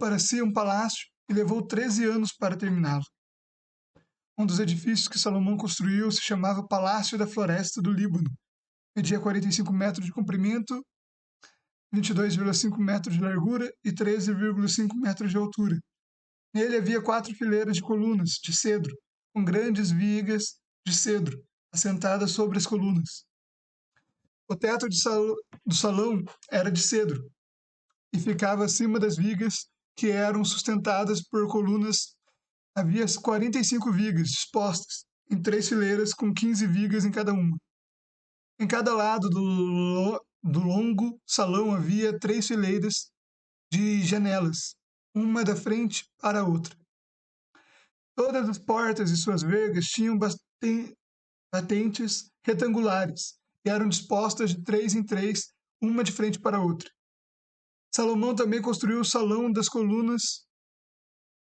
para si um palácio e levou 13 anos para terminá-lo. Um dos edifícios que Salomão construiu se chamava Palácio da Floresta do Líbano. Media 45 metros de comprimento, 22,5 metros de largura e 13,5 metros de altura. Nele havia 4 fileiras de colunas de cedro, com grandes vigas de cedro assentadas sobre as colunas. O teto do salão era de cedro e ficava acima das vigas, que eram sustentadas por colunas. Havia 45 vigas dispostas em 3 fileiras com 15 vigas em cada uma. Em cada lado do longo salão havia 3 fileiras de janelas, uma da frente para a outra. Todas as portas e suas vergas tinham batentes retangulares e eram dispostas de 3 em 3, uma de frente para a outra. Salomão também construiu o salão das colunas,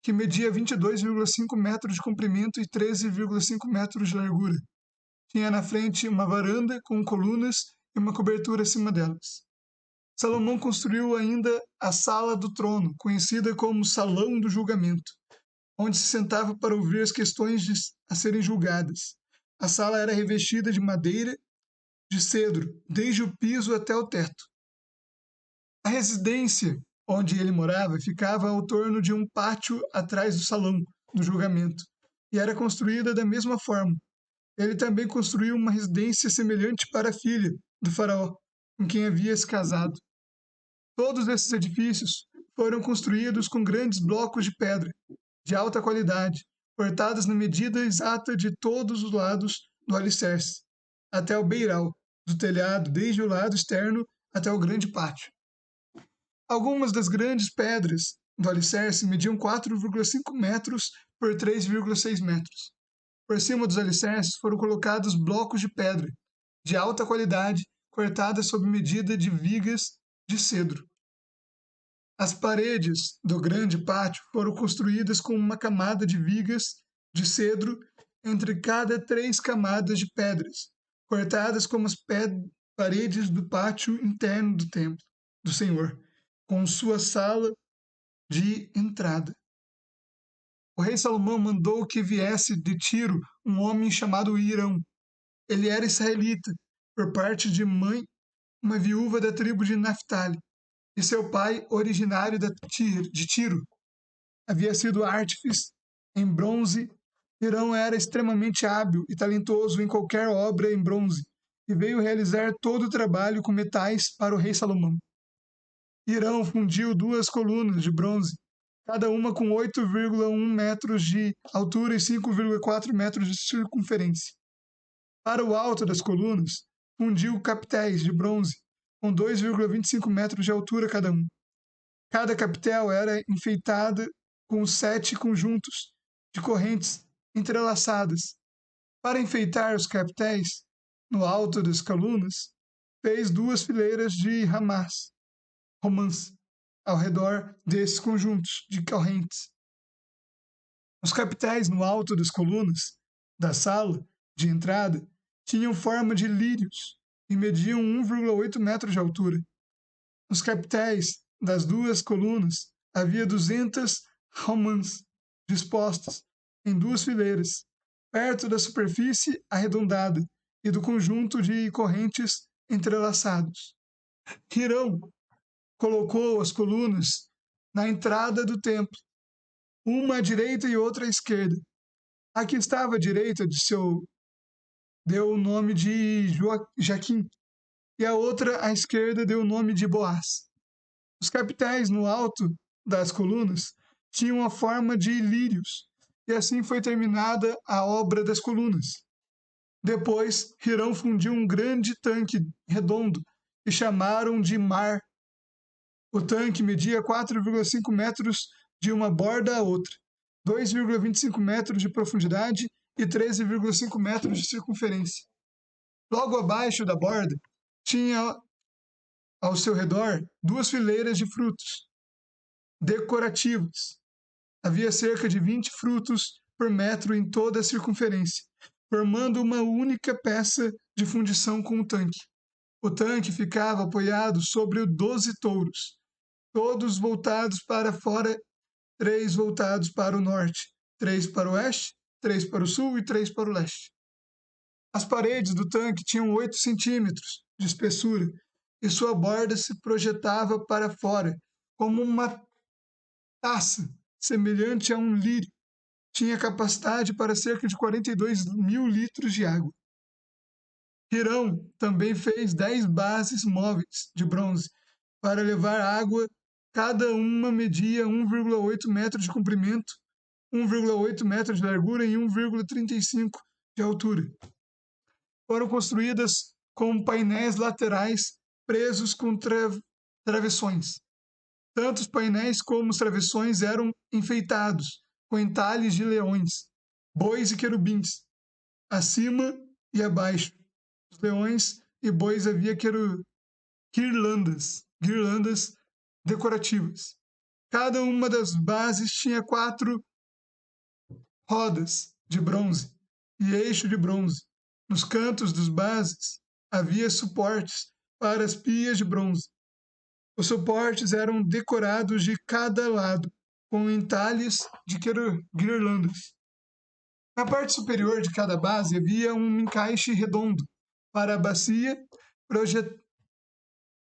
que media 22,5 metros de comprimento e 13,5 metros de largura. Tinha na frente uma varanda com colunas e uma cobertura acima delas. Salomão construiu ainda a sala do trono, conhecida como Salão do Julgamento, onde se sentava para ouvir as questões a serem julgadas. A sala era revestida de madeira de cedro, desde o piso até o teto. A residência onde ele morava ficava ao torno de um pátio atrás do salão do julgamento, e era construída da mesma forma. Ele também construiu uma residência semelhante para a filha do faraó, com quem havia se casado. Todos esses edifícios foram construídos com grandes blocos de pedra, de alta qualidade, cortadas na medida exata de todos os lados do alicerce, até o beiral do telhado, desde o lado externo até o grande pátio. Algumas das grandes pedras do alicerce mediam 4,5 metros por 3,6 metros. Por cima dos alicerces foram colocados blocos de pedra, de alta qualidade, cortadas sob medida de vigas de cedro. As paredes do grande pátio foram construídas com uma camada de vigas de cedro entre cada 3 camadas de pedras, cortadas como as paredes do pátio interno do templo do Senhor, com sua sala de entrada. O rei Salomão mandou que viesse de Tiro um homem chamado Hirão. Ele era israelita, por parte de mãe, uma viúva da tribo de Naftali, e seu pai, originário de Tiro, havia sido artífice em bronze. Hirão era extremamente hábil e talentoso em qualquer obra em bronze, e veio realizar todo o trabalho com metais para o rei Salomão. Hirão fundiu 2 colunas de bronze, cada uma com 8,1 metros de altura e 5,4 metros de circunferência. Para o alto das colunas, fundiu capitéis de bronze, com 2,25 metros de altura cada um. Cada capitel era enfeitado com 7 conjuntos de correntes entrelaçadas. Para enfeitar os capitéis, no alto das colunas, fez 2 fileiras de romãs ao redor desses conjuntos de correntes. Os capitéis no alto das colunas da sala de entrada tinham forma de lírios e mediam 1,8 metros de altura. Nos capitéis das 2 colunas havia 200 romãs dispostas em 2 fileiras, perto da superfície arredondada e do conjunto de correntes entrelaçados. Hirão colocou as colunas na entrada do templo, uma à direita e outra à esquerda. A que estava à direita deu o nome de Jaquim, e a outra à esquerda deu o nome de Boaz. Os capitéis no alto das colunas tinham a forma de lírios, e assim foi terminada a obra das colunas. Depois, Hirão fundiu um grande tanque redondo e chamaram de mar. O tanque media 4,5 metros de uma borda à outra, 2,25 metros de profundidade e 13,5 metros de circunferência. Logo abaixo da borda, tinha ao seu redor 2 fileiras de frutos decorativos. Havia cerca de 20 frutos por metro em toda a circunferência, formando uma única peça de fundição com o tanque. O tanque ficava apoiado sobre 12 touros, todos voltados para fora 3 voltados para o norte, 3 para o oeste, 3 para o sul e 3 para o leste. As paredes do tanque tinham 8 centímetros de espessura e sua borda se projetava para fora, como uma taça, semelhante a um lírio. Tinha capacidade para cerca de 42 mil litros de água. Hirão também fez 10 bases móveis de bronze para levar água. Cada uma media 1,8 metros de comprimento, 1,8 metros de largura e 1,35 de altura. Foram construídas com painéis laterais presos com travessões. Tanto os painéis como os travessões eram enfeitados com entalhes de leões, bois e querubins, acima e abaixo. Os leões e bois havia guirlandas decorativas. Cada uma das bases tinha 4 rodas de bronze e eixo de bronze. Nos cantos das bases havia suportes para as pias de bronze. Os suportes eram decorados de cada lado com entalhes de guirlandas. Na parte superior de cada base havia um encaixe redondo para a bacia.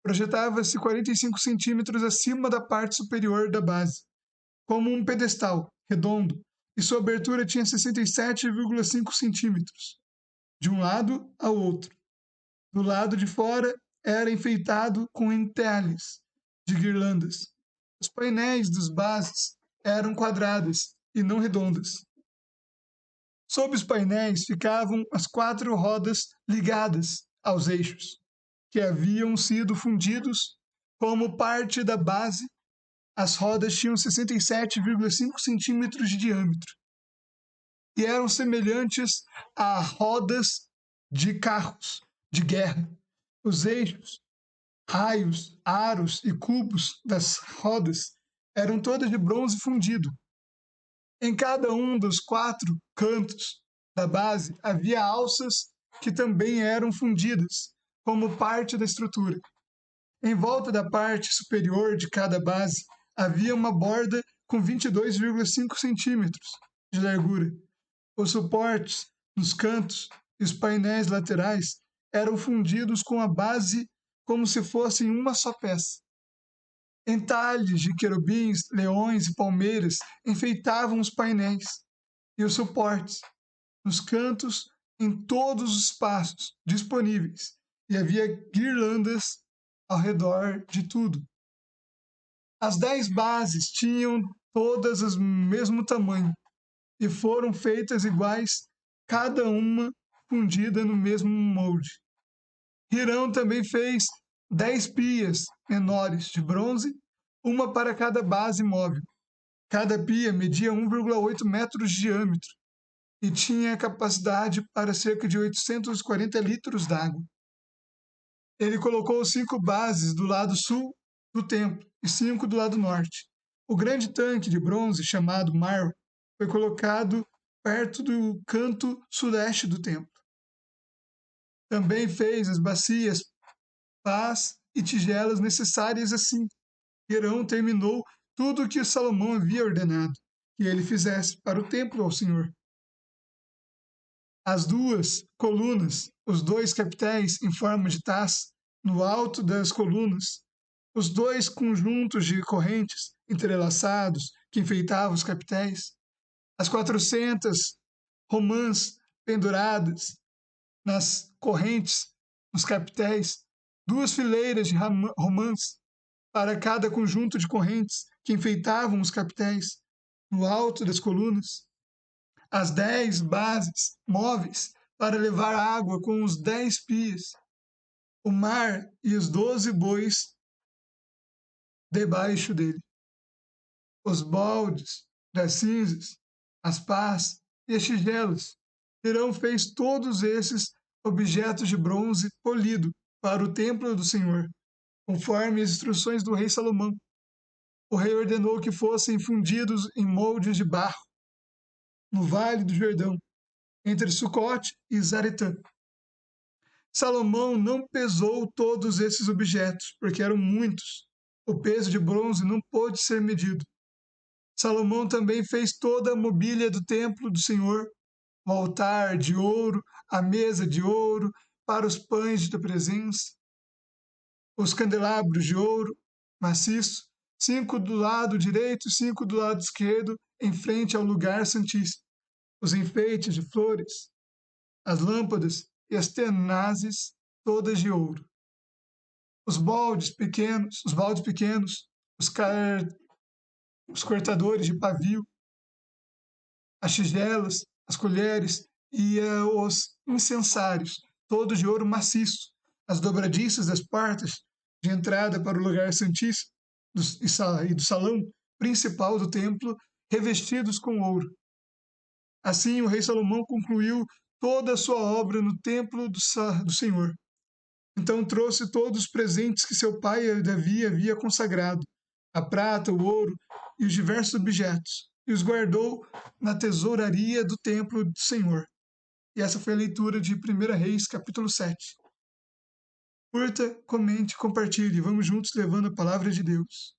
Projetava-se 45 centímetros acima da parte superior da base, como um pedestal redondo, e sua abertura tinha 67,5 centímetros, de um lado ao outro. Do lado de fora era enfeitado com entalhes de guirlandas. Os painéis das bases eram quadradas e não redondas. Sob os painéis ficavam as 4 rodas ligadas aos eixos, que haviam sido fundidos como parte da base. As rodas tinham 67,5 centímetros de diâmetro e eram semelhantes a rodas de carros de guerra. Os eixos, raios, aros e cubos das rodas eram todas de bronze fundido. Em cada um dos 4 cantos da base havia alças que também eram fundidas como parte da estrutura. Em volta da parte superior de cada base havia uma borda com 22,5 centímetros de largura. Os suportes nos cantos e os painéis laterais eram fundidos com a base como se fossem uma só peça. Entalhes de querubins, leões e palmeiras enfeitavam os painéis e os suportes nos cantos em todos os espaços disponíveis, e havia guirlandas ao redor de tudo. As 10 bases tinham todas o mesmo tamanho e foram feitas iguais, cada uma fundida no mesmo molde. Hirão também fez 10 pias menores de bronze, uma para cada base móvel. Cada pia media 1,8 metros de diâmetro e tinha capacidade para cerca de 840 litros d'água. Ele colocou 5 bases do lado sul do templo e 5 do lado norte. O grande tanque de bronze, chamado Mar, foi colocado perto do canto sudeste do templo. Também fez as bacias, pás e tigelas necessárias assim. Hirão terminou tudo o que Salomão havia ordenado que ele fizesse para o templo ao Senhor. As 2 colunas, os 2 capitéis em forma de taça, no alto das colunas, os 2 conjuntos de correntes entrelaçados que enfeitavam os capitéis, as 400 romãs penduradas nas correntes, nos capitéis, 2 fileiras de romãs para cada conjunto de correntes que enfeitavam os capitéis no alto das colunas, as 10 bases móveis para levar água com os 10 pias, o mar e os 12 bois debaixo dele, os baldes das cinzas, as pás e as tigelas. Hirão fez todos esses objetos de bronze polido para o templo do Senhor, conforme as instruções do rei Salomão. O rei ordenou que fossem fundidos em moldes de barro, no vale do Jordão, entre Sucote e Zaretã. Salomão não pesou todos esses objetos, porque eram muitos. O peso de bronze não pôde ser medido. Salomão também fez toda a mobília do templo do Senhor, o altar de ouro, a mesa de ouro para os pães da presença, os candelabros de ouro maciço, 5 do lado direito e 5 do lado esquerdo, em frente ao lugar santíssimo, os enfeites de flores, as lâmpadas e as tenazes, todas de ouro, os baldes pequenos, os cortadores de pavio, as tigelas, as colheres e os incensários, todos de ouro maciço, as dobradiças das portas de entrada para o lugar santíssimo e do salão principal do templo, revestidos com ouro. Assim, o rei Salomão concluiu toda a sua obra no templo do Senhor. Então trouxe todos os presentes que seu pai Davi havia consagrado, a prata, o ouro e os diversos objetos, e os guardou na tesouraria do templo do Senhor. E essa foi a leitura de 1 Reis, capítulo 7. Curta, comente, compartilhe. Vamos juntos levando a palavra de Deus.